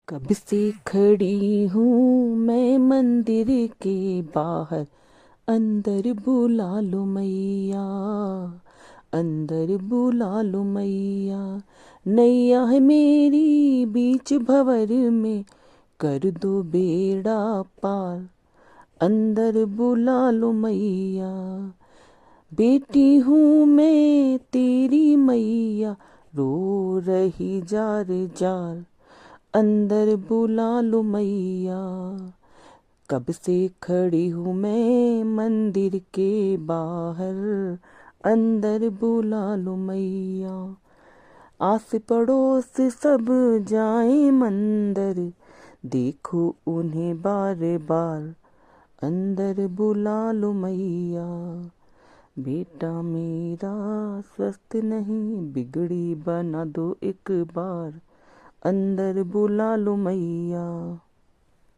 कब से खड़ी हूँ मैं मंदिर के बाहर, अंदर बुला लो मैया, अंदर बुला लो मैया। नैया है मेरी बीच भंवर में, कर दो बेड़ा पार, अंदर बुला लो मैया। बेटी हूँ मैं तेरी मैया, रो रही जार जार, अंदर बुला लो मैया। कब से खड़ी हूँ मैं मंदिर के बाहर, अंदर बुला लो मैया। आस पड़ोस सब जाए मंदिर, देखो उन्हें बार बार, अंदर बुला लो मैया। बेटा मेरा स्वस्थ नहीं, बिगड़ी बना दो एक बार, अंदर बुला लो मैया।